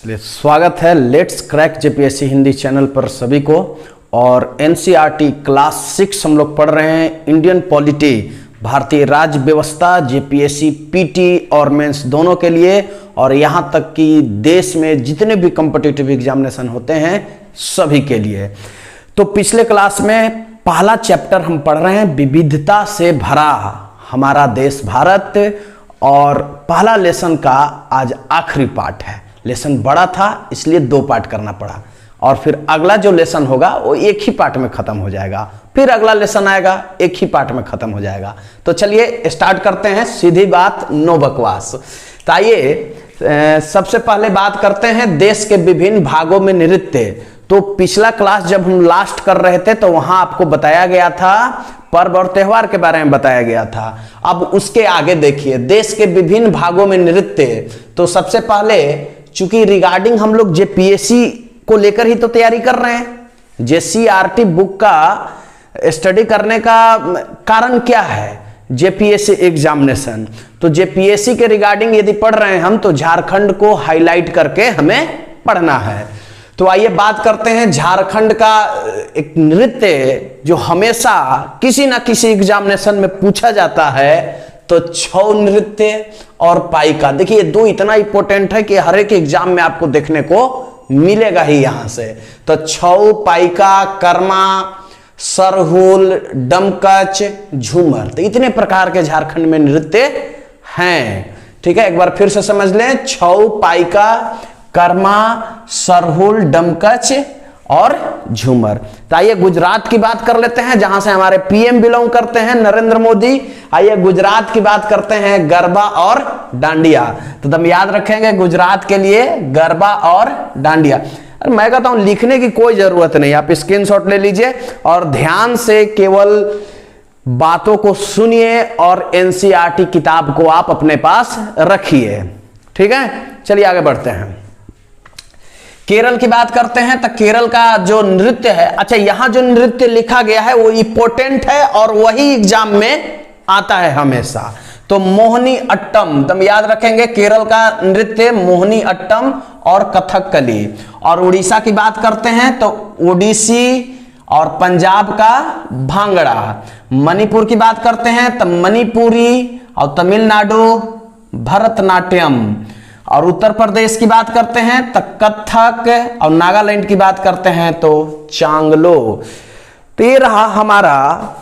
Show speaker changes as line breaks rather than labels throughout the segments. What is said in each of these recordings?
इसलिए स्वागत है let's crack JPSC Hindi channel पर सभी को। और एनसीईआरटी क्लास 6 हम लोग पढ़ रहे हैं। इंडियन पॉलिटी, भारतीय राज्य व्यवस्था, जेपीएससी पीटी और मेंस दोनों के लिए, और यहाँ तक कि देश में जितने भी कॉम्पिटिटिव एग्जामिनेशन होते हैं सभी के लिए। तो पिछले क्लास में पहला चैप्टर हम पढ़ रहे हैं, विविधता से भरा हमारा देश भारत, और पहला लेसन का आज आखिरी पार्ट है। लेसन बड़ा था इसलिए 2 पार्ट करना पड़ा, और फिर अगला जो लेसन होगा वो एक ही पार्ट में खत्म हो जाएगा, फिर अगला लेसन आएगा एक ही पार्ट में खत्म हो जाएगा। तो चलिए स्टार्ट करते हैं, सीधी बात नो बकवास। तो आइए सबसे पहले बात करते हैं देश के विभिन्न भागों में नृत्य। तो पिछला क्लास जब हम लास्ट कर रहे थे तो वहां आपको बताया गया था, पर्व और त्योहार के बारे में बताया गया था। अब उसके आगे देखिए देश के विभिन्न भागों में नृत्य। तो सबसे पहले चूंकि रिगार्डिंग हम लोग जेपीएससी को लेकर ही तो तैयारी कर रहे हैं, जेसीईआरटी बुक का स्टडी करने का कारण क्या है, जेपीएससी एग्जामिनेशन। तो जेपीएससी के रिगार्डिंग यदि पढ़ रहे हैं हम तो झारखंड को हाईलाइट करके हमें पढ़ना है। तो आइए बात करते हैं झारखंड का एक नृत्य जो हमेशा किसी ना किसी एग्जामिनेशन में पूछा जाता है, तो छऊ नृत्य और पाइका। देखिए 2 इतना इंपॉर्टेंट है कि हर एक एग्जाम में आपको देखने को मिलेगा ही यहां से। तो छऊ, पाइका, कर्मा, सरहुल, डमकच, झूमर, तो इतने प्रकार के झारखंड में नृत्य हैं। ठीक है, एक बार फिर से समझ लें, छऊ, पाइका, कर्मा, सरहुल, डमकच और झूमर। तो आइए गुजरात की बात कर लेते हैं, जहां से हमारे पीएम बिलोंग करते हैं, नरेंद्र मोदी। आइए गुजरात की बात करते हैं, गरबा और डांडिया। तो तुम याद रखेंगे गुजरात के लिए गरबा और डांडिया। अरे मैं कहता हूं लिखने की कोई जरूरत नहीं, आप स्क्रीनशॉट ले लीजिए और ध्यान से केवल बातों को सुनिए और एनसीईआरटी किताब को आप अपने पास रखिए। ठीक है, चलिए आगे बढ़ते हैं। केरल की बात करते हैं। तो केरल का जो नृत्य है, अच्छा यहां जो नृत्य लिखा गया है वो इंपॉर्टेंट है और वही एग्जाम में आता है हमेशा। तो मोहिनी अट्टम, तुम याद रखेंगे केरल का नृत्य मोहिनी अट्टम और कथकली। और उड़ीसा की बात करते हैं तो ओडिसी, और पंजाब का भांगड़ा। मणिपुर की बात करते हैं तो मणिपुरी, और तमिलनाडु भरतनाट्यम, और उत्तर प्रदेश की बात करते हैं तो कथक, और नागालैंड की बात करते हैं तो चांगलो। तो ये रहा हमारा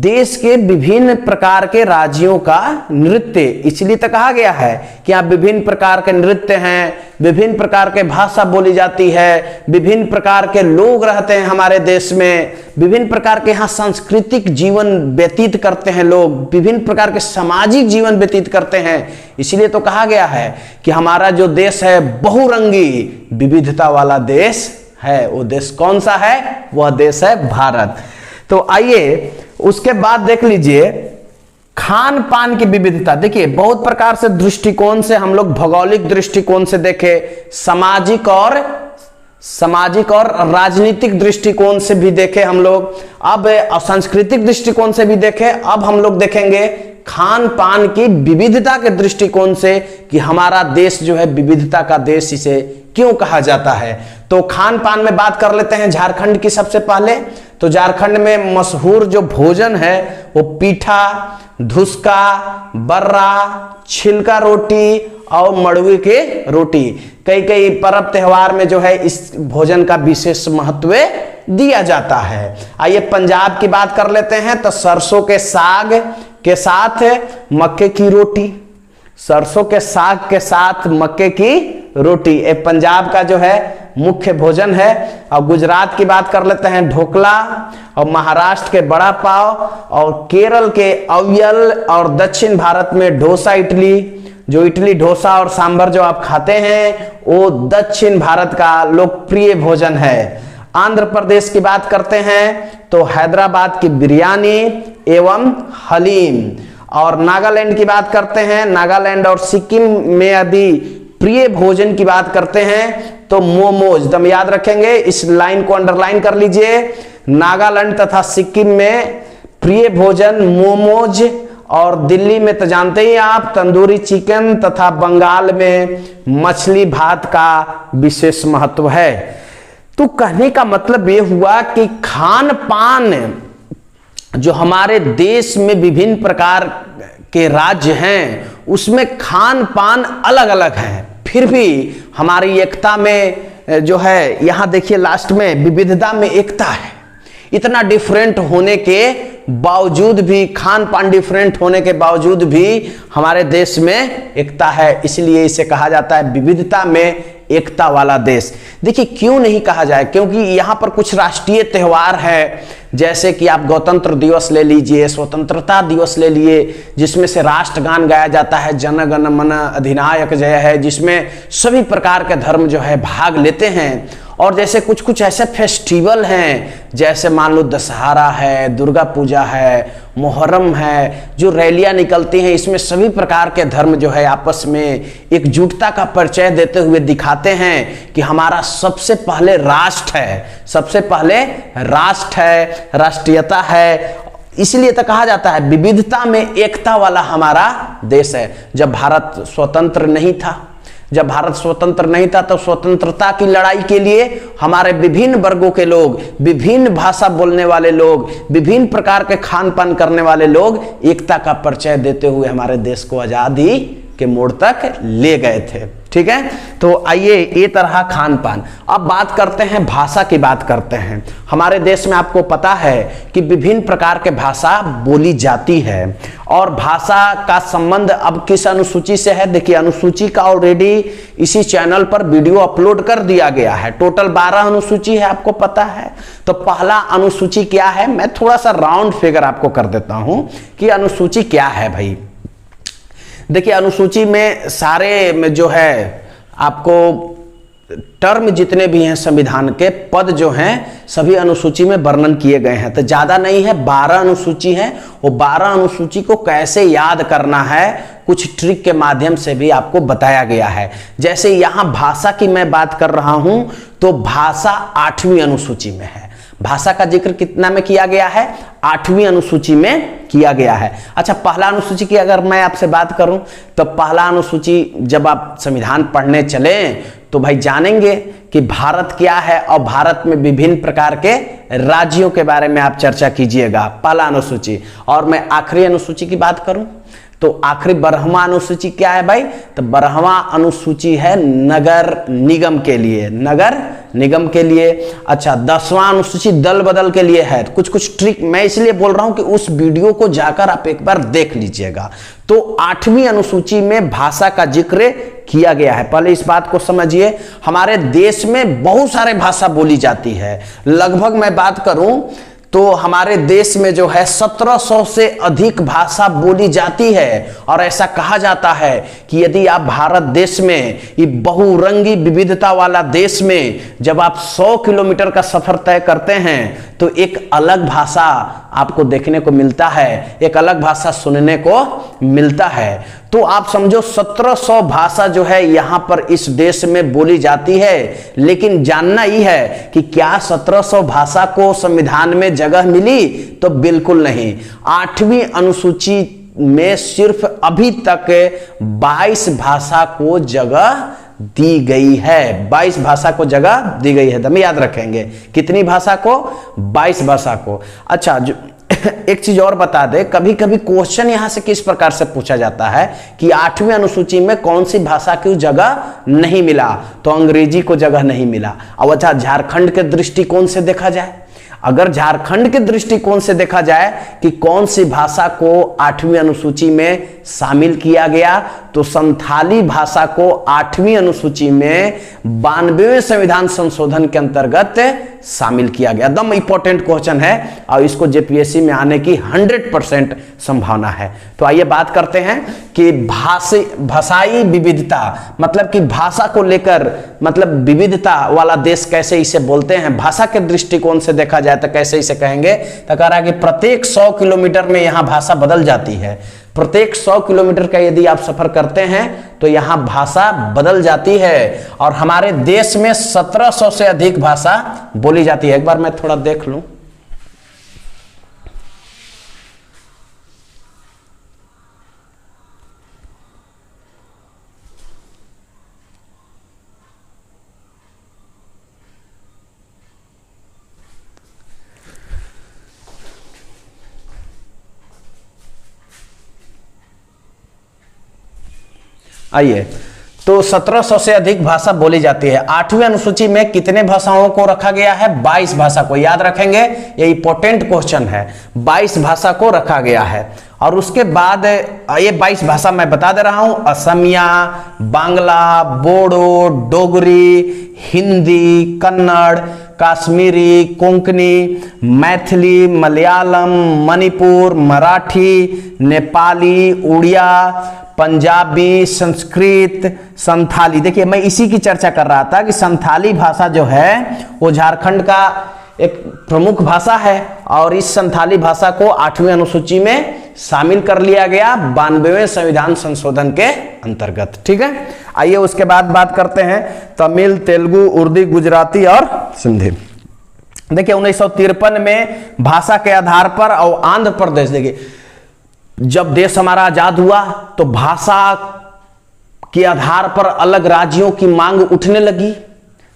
देश के विभिन्न प्रकार के राज्यों का नृत्य। इसलिए तो कहा गया है कि यहाँ विभिन्न प्रकार के नृत्य हैं, विभिन्न प्रकार के भाषा बोली जाती है, विभिन्न प्रकार के लोग रहते हैं हमारे देश में, विभिन्न प्रकार के यहाँ सांस्कृतिक जीवन व्यतीत करते हैं लोग, विभिन्न प्रकार के सामाजिक जीवन व्यतीत करते हैं। इसलिए तो कहा गया है कि हमारा जो देश है बहुरंगी विविधता वाला देश है। वो देश कौन सा है? वह देश है भारत। तो आइए उसके बाद देख लीजिए खान पान की विविधता। देखिए बहुत प्रकार से दृष्टिकोण से हम लोग भौगोलिक दृष्टिकोण से देखे, सामाजिक और राजनीतिक दृष्टिकोण से भी देखे हम लोग, अब सांस्कृतिक दृष्टिकोण से भी देखे। अब हम लोग देखेंगे खान पान की विविधता के दृष्टिकोण से कि हमारा देश जो है विविधता का देश इसे क्यों कहा जाता है। तो खान पान में बात कर लेते हैं झारखंड की सबसे पहले। तो झारखंड में मशहूर जो भोजन है वो पीठा, धुसका, बर्रा, छिलका रोटी और मड़ुए के रोटी। कई पर्व त्योहार में जो है इस भोजन का विशेष महत्व दिया जाता है। आइए पंजाब की बात कर लेते हैं। तो सरसों के साग के साथ मक्के की रोटी, सरसों के साग के साथ मक्के की रोटी, ये पंजाब का जो है मुख्य भोजन है। और गुजरात की बात कर लेते हैं, ढोकला, और महाराष्ट्र के बड़ा पाव, और केरल के अवियल, और दक्षिण भारत में डोसा इडली। जो इडली डोसा और सांभर जो आप खाते हैं वो दक्षिण भारत का लोकप्रिय भोजन है। आंध्र प्रदेश की बात करते हैं तो हैदराबाद की बिरयानी एवं हलीम। और नागालैंड की बात करते हैं, नागालैंड और सिक्किम में यदि प्रिय भोजन की बात करते हैं तो मोमोज। तुम याद रखेंगे, इस लाइन को अंडरलाइन कर लीजिए। नागालैंड तथा सिक्किम में प्रिय भोजन मोमोज और दिल्ली में तो जानते ही आप तंदूरी चिकन तथा बंगाल में मछली भात का विशेष महत्व है। तो कहने का मतलब यह हुआ कि खान पान जो हमारे देश में विभिन्न प्रकार के राज्य हैं उसमें खान पान अलग अलग है, फिर भी हमारी एकता में जो है, यहां देखिए लास्ट में विविधता में एकता है। इतना डिफरेंट होने के बावजूद भी, खान पान डिफरेंट होने के बावजूद भी हमारे देश में एकता है, इसलिए इसे कहा जाता है विविधता में एकता वाला देश। देखिए क्यों नहीं कहा जाए, क्योंकि यहां पर कुछ राष्ट्रीय त्योहार है, जैसे कि आप गणतंत्र दिवस ले लीजिए, स्वतंत्रता दिवस ले लिए, जिसमें से राष्ट्रगान गाया जाता है, जन गण मन अधिनायक जय है, जिसमें सभी प्रकार के धर्म जो है भाग लेते हैं। और जैसे कुछ कुछ ऐसे फेस्टिवल हैं, जैसे मान लो दशहरा है, दुर्गा पूजा है, मुहर्रम है, जो रैलियां निकलती हैं, इसमें सभी प्रकार के धर्म जो है आपस में एकजुटता का परिचय देते हुए दिखाते हैं कि हमारा सबसे पहले राष्ट्र है, सबसे पहले राष्ट्र है, राष्ट्रीयता है। इसलिए तो कहा जाता है विविधता में एकता वाला हमारा देश है। जब भारत स्वतंत्र नहीं था, जब भारत स्वतंत्र नहीं था तो स्वतंत्रता की लड़ाई के लिए हमारे विभिन्न वर्गों के लोग, विभिन्न भाषा बोलने वाले लोग, विभिन्न प्रकार के खान पान करने वाले लोग एकता का परिचय देते हुए हमारे देश को आजादी के मोड़ तक ले गए थे। ठीक है, तो आइए ये तरह खान पान। अब बात करते हैं भाषा की, बात करते हैं। हमारे देश में आपको पता है कि विभिन्न प्रकार के भाषा बोली जाती है, और भाषा का संबंध अब किस अनुसूची से है? देखिए अनुसूची का ऑलरेडी इसी चैनल पर वीडियो अपलोड कर दिया गया है। टोटल 12 अनुसूची है, आपको पता है। तो पहला अनुसूची क्या है, मैं थोड़ा सा राउंड फिगर आपको कर देता हूं कि अनुसूची क्या है भाई। देखिए अनुसूची में सारे में जो है आपको टर्म जितने भी हैं संविधान के पद जो हैं सभी अनुसूची में वर्णन किए गए हैं। तो ज्यादा नहीं है, 12 अनुसूची है। वो 12 अनुसूची को कैसे याद करना है कुछ ट्रिक के माध्यम से भी आपको बताया गया है। जैसे यहां भाषा की मैं बात कर रहा हूं तो भाषा 8वीं अनुसूची में है। भाषा का जिक्र कितना में किया गया है? 8वीं अनुसूची में किया गया है। अच्छा, पहला अनुसूची की अगर मैं आपसे बात करूं तो पहला अनुसूची जब आप संविधान पढ़ने चलें तो भाई जानेंगे कि भारत क्या है और भारत में विभिन्न प्रकार के राज्यों के बारे में आप चर्चा कीजिएगा, पहला अनुसूची। और मैं आखिरी अनुसूची की बात करूं तो आखिरी 12वां अनुसूची क्या है भाई? तो 12वां अनुसूची है नगर निगम के लिए, नगर निगम के लिए। अच्छा, 10वां अनुसूची दल बदल के लिए है। कुछ कुछ ट्रिक मैं इसलिए बोल रहा हूं कि उस वीडियो को जाकर आप एक बार देख लीजिएगा। तो 8वीं अनुसूची में भाषा का जिक्र किया गया है। पहले इस बात को समझिए, हमारे देश में बहुत सारे भाषा बोली जाती है। लगभग मैं बात करूं तो हमारे देश में जो है 1700 से अधिक भाषा बोली जाती है। और ऐसा कहा जाता है कि यदि आप भारत देश में, ये बहुरंगी विविधता वाला देश में जब आप 100 किलोमीटर का सफर तय करते हैं तो एक अलग भाषा आपको देखने को मिलता है, एक अलग भाषा सुनने को मिलता है। तो आप समझो 1700 भाषा जो है यहां पर इस देश में बोली जाती है। लेकिन जानना ही है कि क्या 1700 भाषा को संविधान में जगह मिली? तो बिल्कुल नहीं। 8वीं अनुसूची में सिर्फ अभी तक 22 भाषा को जगह दी गई है। 22 भाषा को जगह दी गई है। हम याद रखेंगे कितनी भाषा को? 22 भाषा को। अच्छा, एक चीज और बता दे, कभी कभी क्वेश्चन यहां से किस प्रकार से पूछा जाता है कि 8वीं अनुसूची में कौन सी भाषा की जगह नहीं मिला? तो अंग्रेजी को जगह नहीं मिला। अब अच्छा, झारखंड के दृष्टिकोण से देखा जाए, अगर झारखंड के दृष्टिकोण से देखा जाए कि कौन सी भाषा को 8वीं अनुसूची में शामिल किया गया, तो संथाली भाषा को 8वीं अनुसूची में 92वें संविधान संशोधन के अंतर्गत शामिल किया गया। एकदम इंपॉर्टेंट क्वेश्चन है और इसको जेपीएससी में आने की 100% संभावना है। तो आइए बात करते हैं कि भाषाई विविधता, मतलब कि भाषा को लेकर, मतलब विविधता वाला देश कैसे इसे बोलते हैं। भाषा के दृष्टिकोण से देखा जाए तो कैसे इसे कहेंगे? तो कह रहा है कि प्रत्येक 100 किलोमीटर में यहां भाषा बदल जाती है। प्रत्येक 100 किलोमीटर का यदि आप सफर करते हैं तो यहां भाषा बदल जाती है। और हमारे देश में 1700 से अधिक भाषा बोली जाती है। एक बार मैं थोड़ा देख लूं। आइए, तो 1700 से अधिक भाषा बोली जाती है। 8वीं अनुसूची में कितने भाषाओं को रखा गया है? 22 भाषा को। याद रखेंगे, ये इंपॉर्टेंट क्वेश्चन है। 22 भाषा को रखा गया है। और उसके बाद ये 22 भाषा मैं बता दे रहा हूं, असमिया, बांग्ला, बोडो, डोगरी, हिंदी, कन्नड़, काश्मीरी, कोंकणी, मैथिली, मलयालम, मणिपुर, मराठी, नेपाली, उड़िया, पंजाबी, संस्कृत, संथाली। देखिए, मैं इसी की चर्चा कर रहा था कि संथाली भाषा जो है वो झारखंड का एक प्रमुख भाषा है और इस संथाली भाषा को 8वीं अनुसूची में शामिल कर लिया गया 92वें संविधान संशोधन के अंतर्गत। ठीक है, आइए उसके बाद बात करते हैं तमिल, तेलुगु, उर्दू, गुजराती और सिंधी। देखिए, 1953 में भाषा के आधार पर और आंध्र प्रदेश, देखिए जब देश हमारा आजाद हुआ तो भाषा के आधार पर अलग राज्यों की मांग उठने लगी,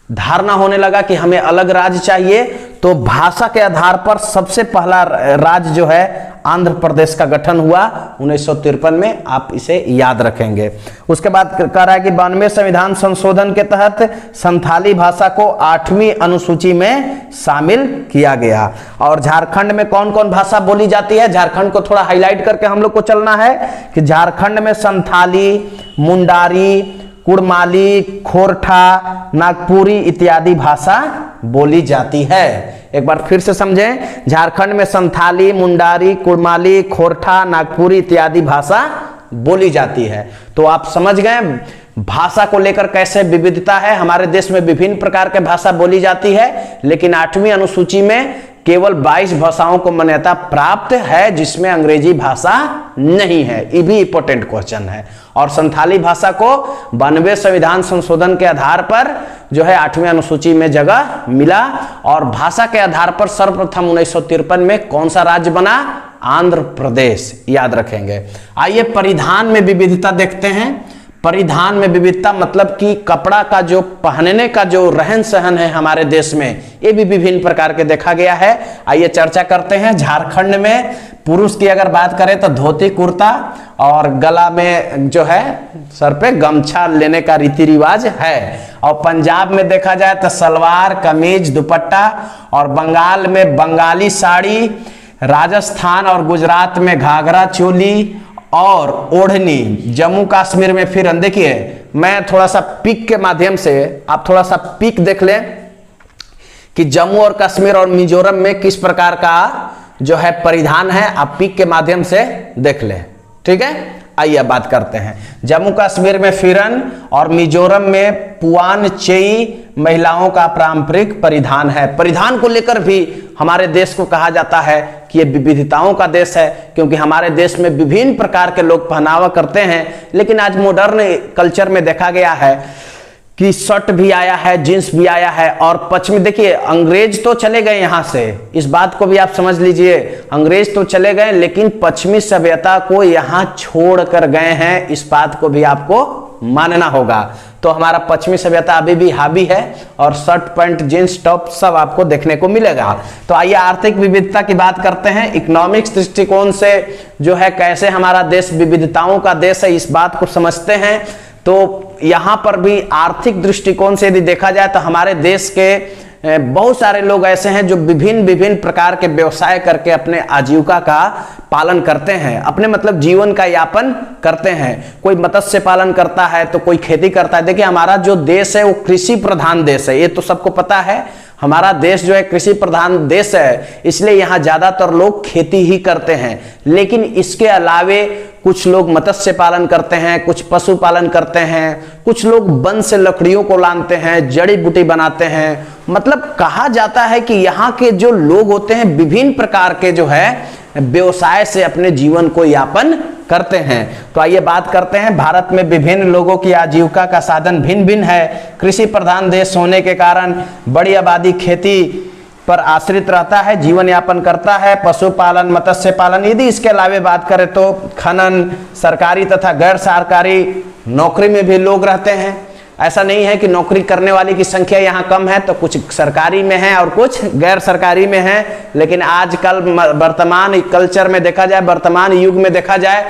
धारणा होने लगा कि हमें अलग राज्य चाहिए। तो भाषा के आधार पर सबसे पहला राज्य जो है आंध्र प्रदेश का गठन हुआ 1953 में। आप इसे याद रखेंगे। उसके बाद कह रहा है कि 92वें संविधान संशोधन के तहत संथाली भाषा को 8वीं अनुसूची में शामिल किया गया। और झारखंड में कौन कौन भाषा बोली जाती है, झारखंड को थोड़ा हाईलाइट करके हम लोग को चलना है कि झारखंड में संथाली, मुंडारी, कुड़माली, खोरठा, नागपुरी इत्यादि भाषा बोली जाती है। एक बार फिर से समझें, झारखंड में संथाली, मुंडारी, कुड़माली, खोरठा, नागपुरी इत्यादि भाषा बोली जाती है। तो आप समझ गए भाषा को लेकर कैसे विविधता है। हमारे देश में विभिन्न प्रकार के भाषा बोली जाती है, लेकिन 8वीं अनुसूची में केवल 22 भाषाओं को मान्यता प्राप्त है जिसमें अंग्रेजी भाषा नहीं है। ये भी इंपॉर्टेंट क्वेश्चन है। और संथाली भाषा को 92वें संविधान संशोधन के आधार पर जो है 8वीं अनुसूची में जगह मिला। और भाषा के आधार पर सर्वप्रथम 1953 में कौन सा राज्य बना? आंध्र प्रदेश। याद रखेंगे। आइए परिधान में विविधता देखते हैं। परिधान में विविधता मतलब कि कपड़ा का जो पहनने का जो रहन सहन है हमारे देश में, ये भी विभिन्न प्रकार के देखा गया है। आइए चर्चा करते हैं। झारखंड में पुरुष की अगर बात करें तो धोती कुर्ता और गला में जो है सर पे गमछा लेने का रीति रिवाज है। और पंजाब में देखा जाए तो सलवार कमीज दुपट्टा, और बंगाल में बंगाली साड़ी, राजस्थान और गुजरात में घाघरा चोली और ओढ़नी, जम्मू कश्मीर में फिर देखिए, मैं थोड़ा सा पिक के माध्यम से, आप थोड़ा सा पिक देख लें कि जम्मू और कश्मीर और मिजोरम में किस प्रकार का जो है परिधान है। आप पिक के माध्यम से देख लें। ठीक है, आइए बात करते हैं। जम्मू कश्मीर में फिरन और मिजोरम में पुआन चेई महिलाओं का पारंपरिक परिधान है। परिधान को लेकर भी हमारे देश को कहा जाता है कि ये विविधताओं का देश है, क्योंकि हमारे देश में विभिन्न प्रकार के लोग पहनावा करते हैं। लेकिन आज मॉडर्न कल्चर में देखा गया है कि शर्ट भी आया है, जींस भी आया है। और पश्चिमी, देखिए अंग्रेज तो चले गए यहां से, इस बात को भी आप समझ लीजिए। अंग्रेज तो चले गए लेकिन पश्चिमी सभ्यता को यहां छोड़ कर गए हैं, इस बात को भी आपको मानना होगा। तो हमारा पश्चिमी सभ्यता अभी भी हावी है और शर्ट पैंट जींस टॉप सब आपको देखने को मिलेगा। तो आइए आर्थिक विविधता की बात करते हैं। इकोनॉमिक्स दृष्टिकोण से जो है कैसे हमारा देश विविधताओं का देश है, इस बात को समझते हैं। तो यहां पर भी आर्थिक दृष्टिकोण से यदि देखा जाए तो हमारे देश के बहुत सारे लोग ऐसे हैं जो विभिन्न प्रकार के व्यवसाय करके अपने आजीविका का पालन करते हैं, अपने मतलब जीवन का यापन करते हैं। कोई मत्स्य पालन करता है तो कोई खेती करता है। देखिए हमारा जो देश है वो कृषि प्रधान देश है, ये तो सबको पता है। हमारा देश जो है कृषि प्रधान देश है, इसलिए यहाँ ज्यादातर लोग खेती ही करते हैं। लेकिन इसके अलावे कुछ लोग मत्स्य पालन करते हैं, कुछ पशु पालन करते हैं, कुछ लोग वन से लकड़ियों को लाते हैं, जड़ी बूटी बनाते हैं। मतलब कहा जाता है कि यहाँ के जो लोग होते हैं विभिन्न प्रकार के जो है व्यवसाय से अपने जीवन को यापन करते हैं। तो आइए बात करते हैं। भारत में विभिन्न लोगों की आजीविका का साधन भिन्न भिन्न है। कृषि प्रधान देश होने के कारण बड़ी आबादी खेती पर आश्रित रहता है, जीवन यापन करता है। पशुपालन, मत्स्य पालन, यदि इसके अलावे बात करें तो खनन, सरकारी तथा गैर सरकारी नौकरी में भी लोग रहते हैं। ऐसा नहीं है कि नौकरी करने वाली की संख्या यहाँ कम है, तो कुछ सरकारी में है और कुछ गैर सरकारी में है। लेकिन आजकल वर्तमान कल्चर में देखा जाए, वर्तमान युग में देखा जाए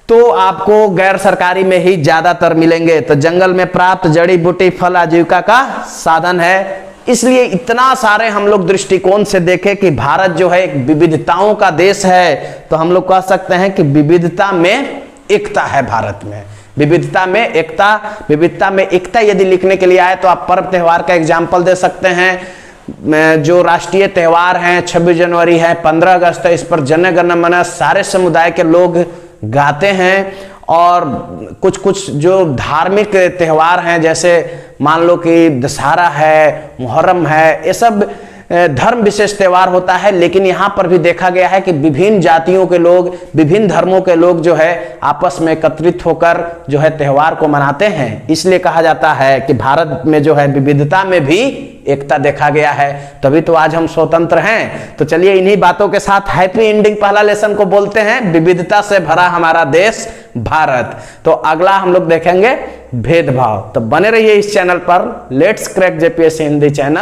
तो आपको गैर सरकारी में ही ज्यादातर मिलेंगे। तो जंगल में प्राप्त जड़ी बूटी फल आजीविका का साधन है। इसलिए इतना सारे हम लोग दृष्टिकोण से देखें कि भारत जो है एक विविधताओं का देश है, तो हम लोग कह सकते हैं कि विविधता में एकता है भारत में। विविधता में एकता, विविधता में एकता यदि लिखने के लिए आए तो आप पर्व त्योहार का एग्जाम्पल दे सकते हैं। जो राष्ट्रीय त्योहार हैं, 26 जनवरी है, 15 अगस्त है, इस पर जन गण मन सारे समुदाय के लोग गाते हैं। और कुछ कुछ जो धार्मिक त्योहार हैं, जैसे मान लो कि दशहरा है, मुहर्रम है, ये सब धर्म विशेष त्योहार होता है। लेकिन यहां पर भी देखा गया है कि विभिन्न जातियों के लोग, विभिन्न धर्मों के लोग जो है आपस में एकत्रित होकर जो है त्योहार को मनाते हैं। इसलिए कहा जाता है कि भारत में जो है विविधता में भी एकता देखा गया है, तभी तो आज हम स्वतंत्र हैं। तो चलिए इन्हीं बातों के साथ हैप्पी एंडिंग पहला लेसन को बोलते हैं, विविधता से भरा हमारा देश भारत। तो अगला हम लोग देखेंगे भेदभाव। तो बने रहिए इस चैनल पर, let's crack JPSC Hindi channel.